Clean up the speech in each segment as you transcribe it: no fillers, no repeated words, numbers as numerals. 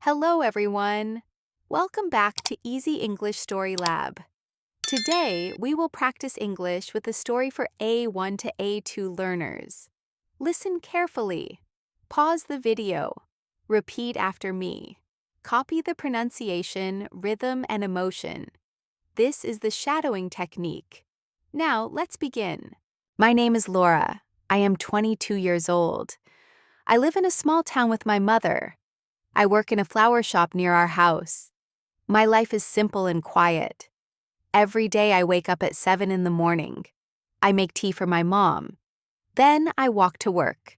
Hello, everyone. Welcome back to Easy English Story Lab. Today, we will practice English with a story for A1 to A2 learners. Listen carefully. Pause the video. Repeat after me. Copy the pronunciation, rhythm, and emotion. This is the shadowing technique. Now, let's begin. My name is Laura. I am 22 years old. I live in a small town with my mother. I work in a flower shop near our house. My life is simple and quiet. Every day I wake up at 7 in the morning. I make tea for my mom. Then I walk to work.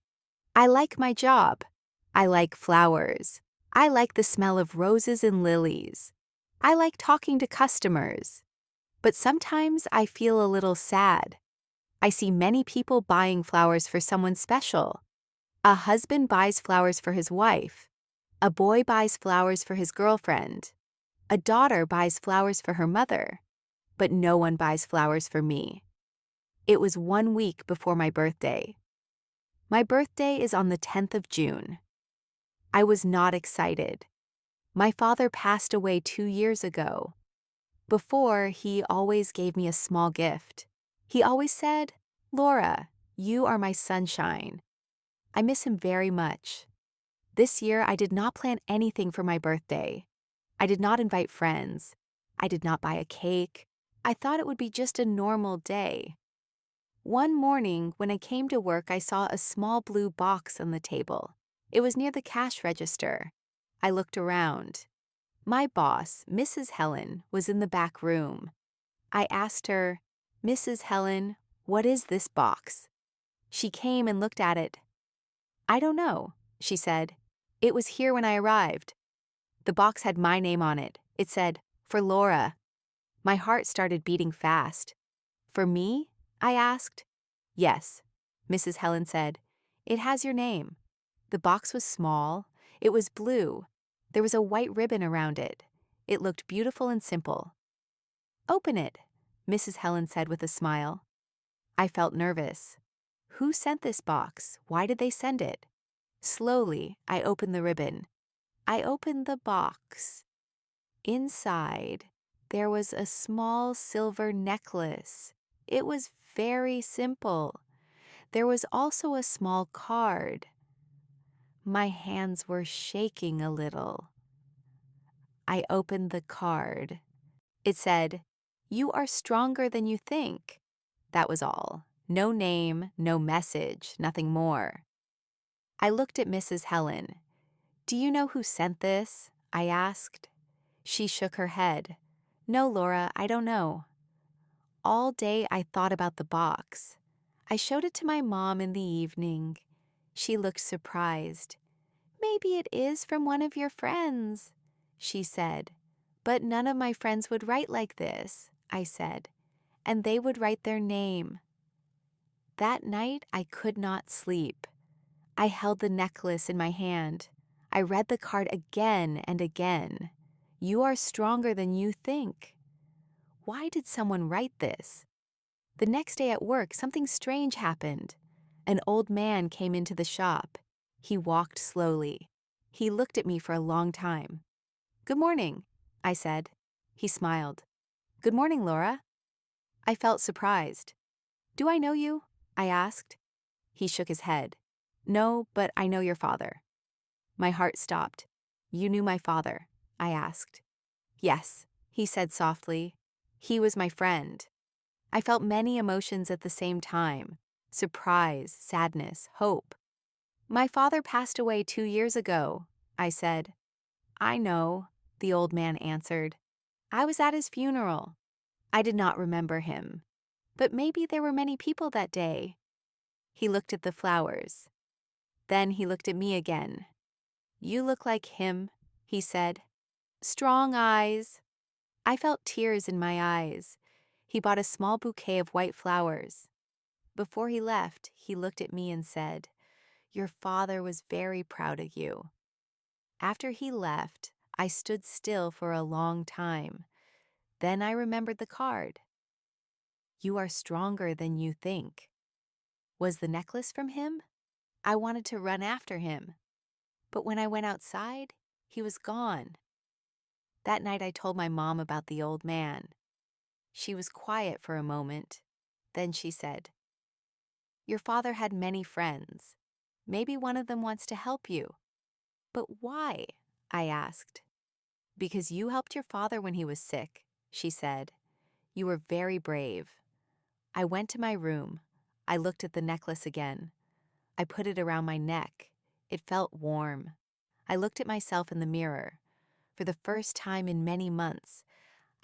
I like my job. I like flowers. I like the smell of roses and lilies. I like talking to customers. But sometimes I feel a little sad. I see many people buying flowers for someone special. A husband buys flowers for his wife. A boy buys flowers for his girlfriend. A daughter buys flowers for her mother. But no one buys flowers for me. It was 1 week before my birthday. My birthday is on the 10th of June. I was not excited. My father passed away 2 years ago. Before, he always gave me a small gift. He always said, "Laura, you are my sunshine." I miss him very much. This year, I did not plan anything for my birthday. I did not invite friends. I did not buy a cake. I thought it would be just a normal day. One morning, when I came to work, I saw a small blue box on the table. It was near the cash register. I looked around. My boss, Mrs. Helen, was in the back room. I asked her, "Mrs. Helen, what is this box?" She came and looked at it. "I don't know," she said. "It was here when I arrived." The box had my name on it. It said, "For Laura." My heart started beating fast. "For me?" I asked. "Yes," Mrs. Helen said. "It has your name." The box was small. It was blue. There was a white ribbon around it. It looked beautiful and simple. "Open it," Mrs. Helen said with a smile. I felt nervous. Who sent this box? Why did they send it? Slowly, I opened the ribbon. I opened the box. Inside, there was a small silver necklace. It was very simple. There was also a small card. My hands were shaking a little. I opened the card. It said, "You are stronger than you think." That was all. No name, no message, nothing more. I looked at Mrs. Helen. "Do you know who sent this?" I asked. She shook her head. "No, Laura, I don't know." All day I thought about the box. I showed it to my mom in the evening. She looked surprised. "Maybe it is from one of your friends," she said. "But none of my friends would write like this," I said, "and they would write their name." That night I could not sleep. I held the necklace in my hand. I read the card again and again. "You are stronger than you think." Why did someone write this? The next day at work, something strange happened. An old man came into the shop. He walked slowly. He looked at me for a long time. "Good morning," I said. He smiled. "Good morning, Laura." I felt surprised. "Do I know you?" I asked. He shook his head. "No, but I know your father." My heart stopped. "You knew my father?" I asked. "Yes," he said softly. "He was my friend." I felt many emotions at the same time: surprise, sadness, hope. "My father passed away 2 years ago," I said. "I know," the old man answered. "I was at his funeral." I did not remember him. But maybe there were many people that day. He looked at the flowers. Then he looked at me again. "You look like him," he said. "Strong eyes." I felt tears in my eyes. He bought a small bouquet of white flowers. Before he left, he looked at me and said, "Your father was very proud of you." After he left, I stood still for a long time. Then I remembered the card. "You are stronger than you think." Was the necklace from him? I wanted to run after him. But when I went outside, He was gone. That night I told my mom about the old man. She was quiet for a moment. Then she said, "Your father had many friends. Maybe one of them wants to help you." "But why?" I asked. "Because you helped your father when he was sick," she said. "You were very brave." I went to my room. I looked at the necklace again. I put it around my neck. It felt warm. I looked at myself in the mirror. For the first time in many months,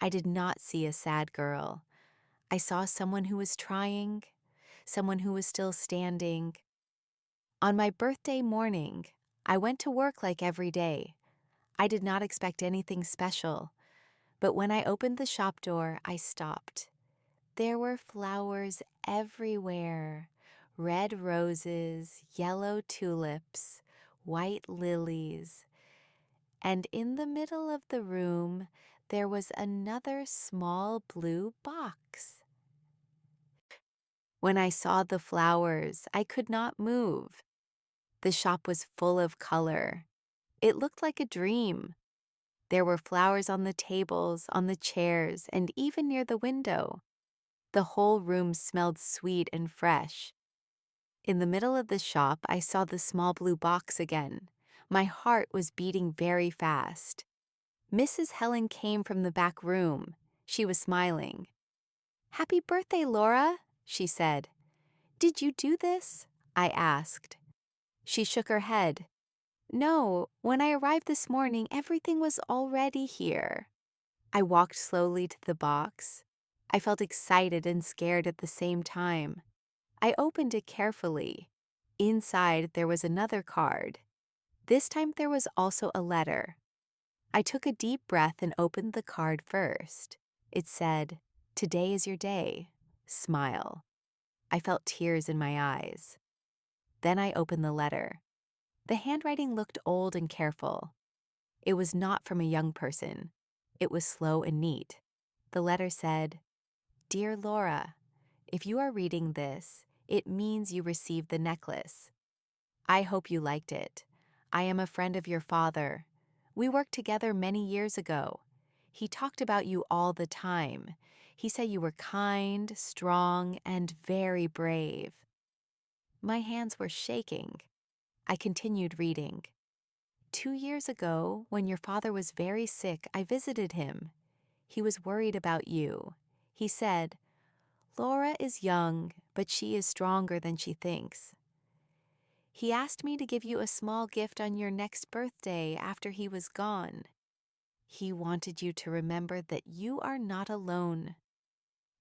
I did not see a sad girl. I saw someone who was trying, someone who was still standing. On my birthday morning, I went to work like every day. I did not expect anything special, but when I opened the shop door, I stopped. There were flowers everywhere. Red roses, yellow tulips, white lilies. And in the middle of the room, there was another small blue box. When I saw the flowers, I could not move. The shop was full of color. It looked like a dream. There were flowers on the tables, on the chairs, and even near the window. The whole room smelled sweet and fresh. In the middle of the shop, I saw the small blue box again. My heart was beating very fast. Mrs. Helen came from the back room. She was smiling. "Happy birthday, Laura," she said. "Did you do this?" I asked. She shook her head. "No, when I arrived this morning, everything was already here." I walked slowly to the box. I felt excited and scared at the same time. I opened it carefully. Inside, there was another card. This time there was also a letter. I took a deep breath and opened the card first. It said, "Today is your day. Smile." I felt tears in my eyes. Then I opened the letter. The handwriting looked old and careful. It was not from a young person. It was slow and neat. The letter said, "Dear Laura, if you are reading this, it means you received the necklace. I hope you liked it. I am a friend of your father. We worked together many years ago. He talked about you all the time. He said you were kind, strong, and very brave." My hands were shaking. I continued reading. "2 years ago, when your father was very sick, I visited him. He was worried about you. He said, 'Laura is young, but she is stronger than she thinks.' He asked me to give you a small gift on your next birthday after he was gone. He wanted you to remember that you are not alone."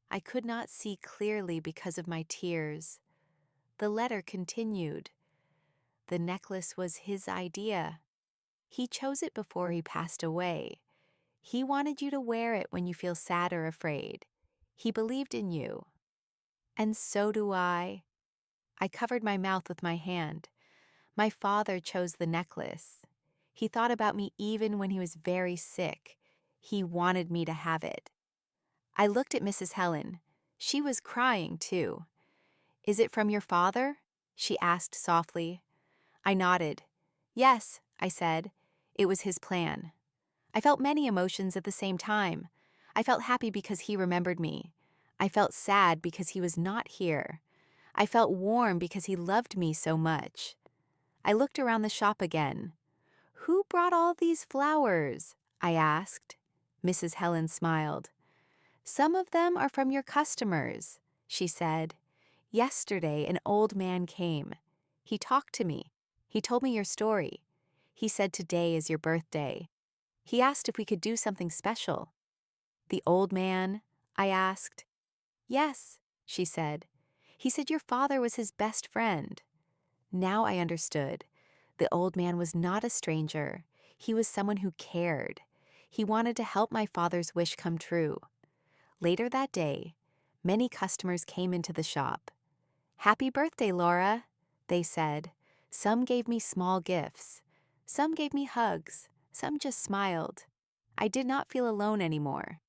I could not see clearly because of my tears. The letter continued. "The necklace was his idea. He chose it before he passed away. He wanted you to wear it when you feel sad or afraid. He believed in you. And so do I." I covered my mouth with my hand. My father chose the necklace. He thought about me even when he was very sick. He wanted me to have it. I looked at Mrs. Helen. She was crying, too. "Is it from your father?" she asked softly. I nodded. "Yes," I said. "It was his plan." I felt many emotions at the same time. I felt happy because he remembered me. I felt sad because he was not here. I felt warm because he loved me so much. I looked around the shop again. "Who brought all these flowers?" I asked. Mrs. Helen smiled. "Some of them are from your customers," she said. "Yesterday, an old man came. He talked to me. He told me your story. He said today is your birthday. He asked if we could do something special." "The old man?" I asked. "Yes," she said. "He said your father was his best friend." Now I understood. The old man was not a stranger. He was someone who cared. He wanted to help my father's wish come true. Later that day, many customers came into the shop. "Happy birthday, Laura," they said. Some gave me small gifts. Some gave me hugs. Some just smiled. I did not feel alone anymore.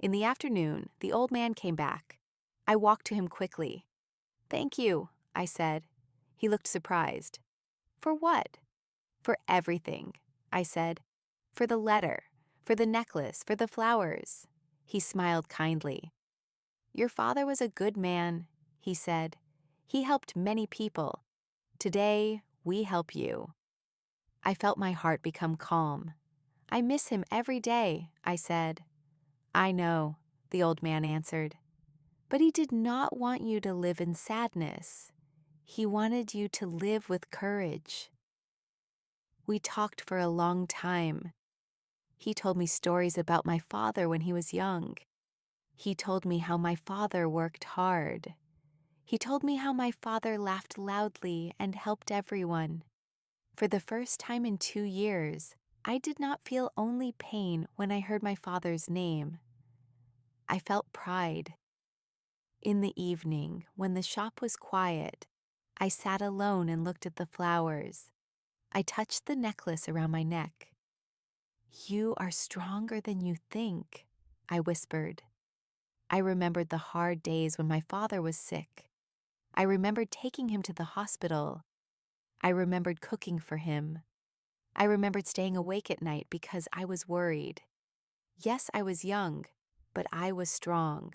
In the afternoon, the old man came back. I walked to him quickly. "Thank you," I said. He looked surprised. "For what?" "For everything. I said. For the letter, for the necklace, for the flowers. He smiled kindly. Your father was a good man, he said. He helped many people. Today, we help you. I felt my heart become calm. I miss him every day, I said. I know, the old man answered. But he did not want you to live in sadness. He wanted you to live with courage. We talked for a long time. He told me stories about my father when he was young. He told me how my father worked hard. He told me how my father laughed loudly and helped everyone. For the first time in 2 years, I did not feel only pain when I heard my father's name. I felt pride. In the evening, when the shop was quiet, I sat alone and looked at the flowers. I touched the necklace around my neck. You are stronger than you think, I whispered. I remembered the hard days when my father was sick. I remembered taking him to the hospital. I remembered cooking for him. I remembered staying awake at night because I was worried. Yes, I was young, but I was strong.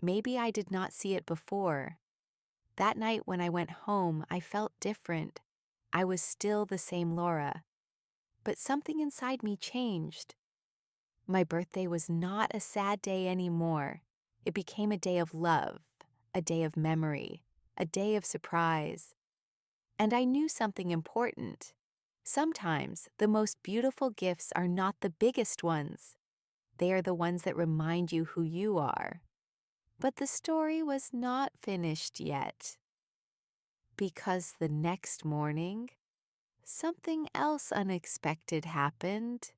Maybe I did not see it before. That night when I went home, I felt different. I was still the same Laura. But something inside me changed. My birthday was not a sad day anymore. It became a day of love, a day of memory, a day of surprise. And I knew something important. Sometimes the most beautiful gifts are not the biggest ones. They are the ones that remind you who you are. But the story was not finished yet. Because the next morning, something else unexpected happened.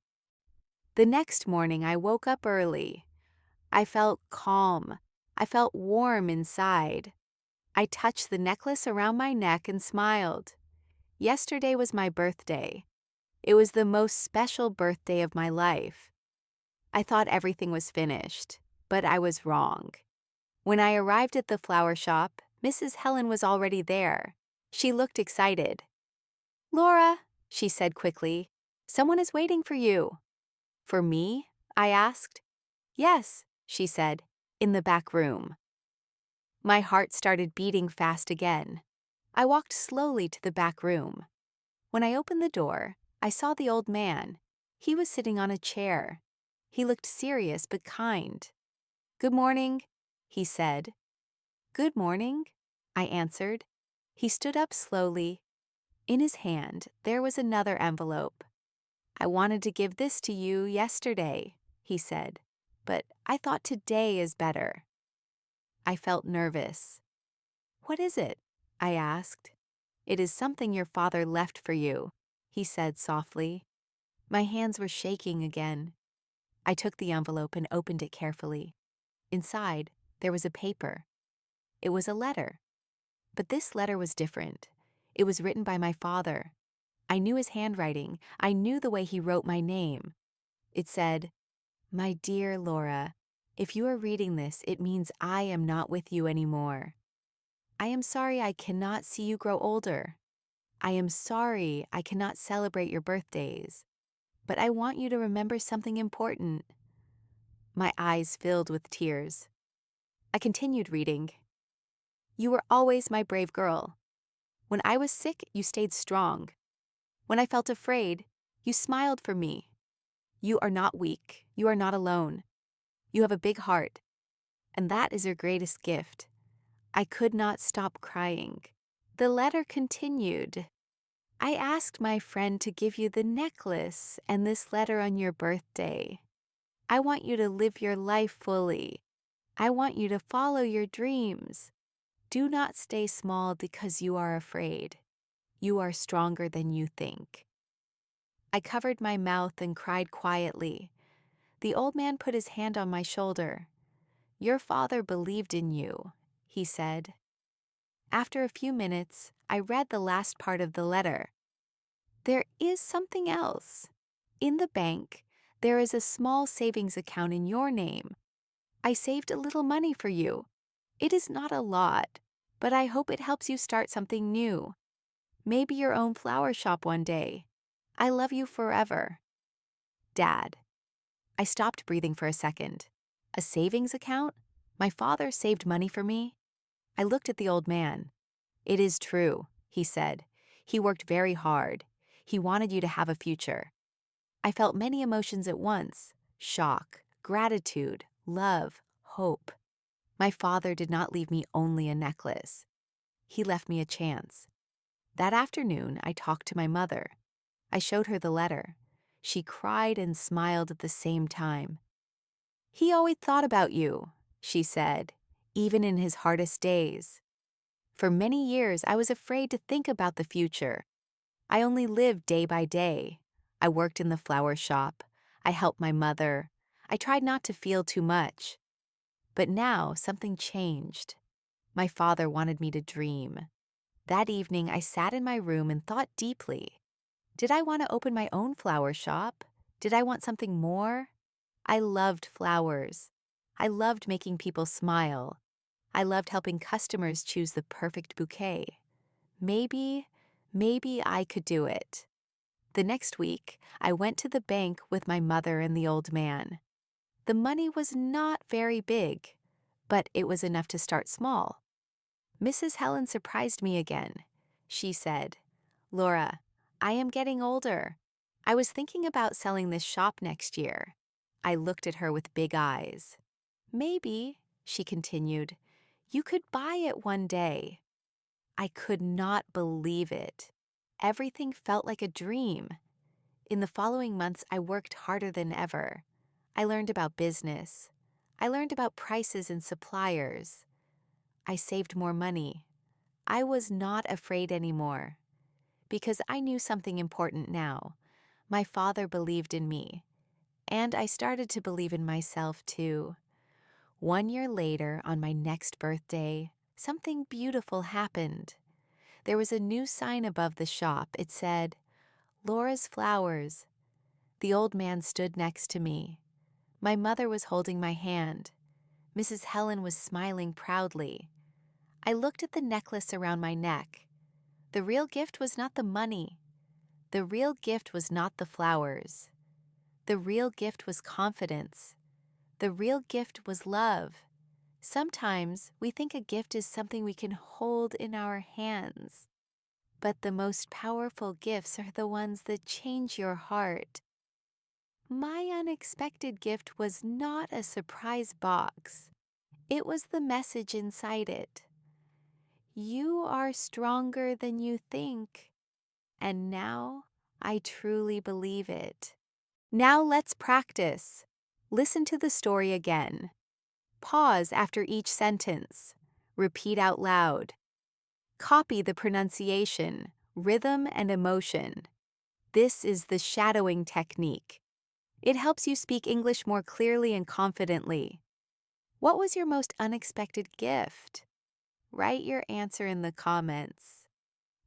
The next morning, I woke up early. I felt calm. I felt warm inside. I touched the necklace around my neck and smiled. Yesterday was my birthday. It was the most special birthday of my life. I thought everything was finished, but I was wrong. When I arrived at the flower shop, Mrs. Helen was already there. She looked excited. Laura, she said quickly, someone is waiting for you. For me? I asked. Yes, she said, in the back room. My heart started beating fast again. I walked slowly to the back room. When I opened the door, I saw the old man. He was sitting on a chair. He looked serious but kind. Good morning, he said. Good morning, I answered. He stood up slowly. In his hand, there was another envelope. I wanted to give this to you yesterday, he said, but I thought today is better. I felt nervous. What is it? I asked. It is something your father left for you, he said softly. My hands were shaking again. I took the envelope and opened it carefully. Inside, there was a paper. It was a letter. But this letter was different. It was written by my father. I knew his handwriting. I knew the way he wrote my name. It said, My dear Laura, if you are reading this, it means I am not with you anymore. I am sorry I cannot see you grow older. I am sorry I cannot celebrate your birthdays. But I want you to remember something important. My eyes filled with tears. I continued reading. You were always my brave girl. When I was sick, you stayed strong. When I felt afraid, you smiled for me. You are not weak. You are not alone. You have a big heart. And that is your greatest gift. I could not stop crying. The letter continued. I asked my friend to give you the necklace and this letter on your birthday. I want you to live your life fully. I want you to follow your dreams. Do not stay small because you are afraid. You are stronger than you think. I covered my mouth and cried quietly. The old man put his hand on my shoulder. Your father believed in you, he said. After a few minutes, I read the last part of the letter. There is something else. In the bank, there is a small savings account in your name. I saved a little money for you. It is not a lot, but I hope it helps you start something new. Maybe your own flower shop one day. I love you forever. Dad. I stopped breathing for a second. A savings account? My father saved money for me? I looked at the old man. It is true, he said. He worked very hard. He wanted you to have a future. I felt many emotions at once: shock, gratitude, love, hope. My father did not leave me only a necklace. He left me a chance. That afternoon, I talked to my mother. I showed her the letter. She cried and smiled at the same time. He always thought about you, she said, even in his hardest days. For many years, I was afraid to think about the future. I only lived day by day. I worked in the flower shop. I helped my mother. I tried not to feel too much. But now something changed. My father wanted me to dream. That evening, I sat in my room and thought deeply. Did I want to open my own flower shop? Did I want something more? I loved flowers. I loved making people smile. I loved helping customers choose the perfect bouquet. Maybe I could do it. The next week, I went to the bank with my mother and the old man. The money was not very big, but it was enough to start small. Mrs. Helen surprised me again. She said, "Laura, I am getting older. I was thinking about selling this shop next year." I looked at her with big eyes. "Maybe," she continued, "you could buy it one day." I could not believe it. Everything felt like a dream. In the following months, I worked harder than ever. I learned about business. I learned about prices and suppliers. I saved more money. I was not afraid anymore because I knew something important now. My father believed in me, and I started to believe in myself too. 1 year later, on my next birthday, something beautiful happened. There was a new sign above the shop. It said, "Laura's Flowers." The old man stood next to me. My mother was holding my hand. Mrs. Helen was smiling proudly. I looked at the necklace around my neck. The real gift was not the money. The real gift was not the flowers. The real gift was confidence. The real gift was love. Sometimes we think a gift is something we can hold in our hands. But the most powerful gifts are the ones that change your heart. My unexpected gift was not a surprise box. It was the message inside it. You are stronger than you think. And now I truly believe it. Now let's practice. Listen to the story again. Pause after each sentence. Repeat out loud. Copy the pronunciation, rhythm, and emotion. This is the shadowing technique. It helps you speak English more clearly and confidently. What was your most unexpected gift? Write your answer in the comments.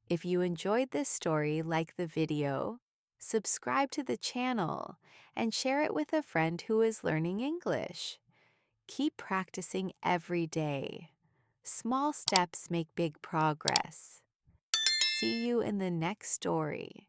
If you enjoyed this story, like the video, subscribe to the channel, and share it with a friend who is learning English. Keep practicing every day. Small steps make big progress. See you in the next story.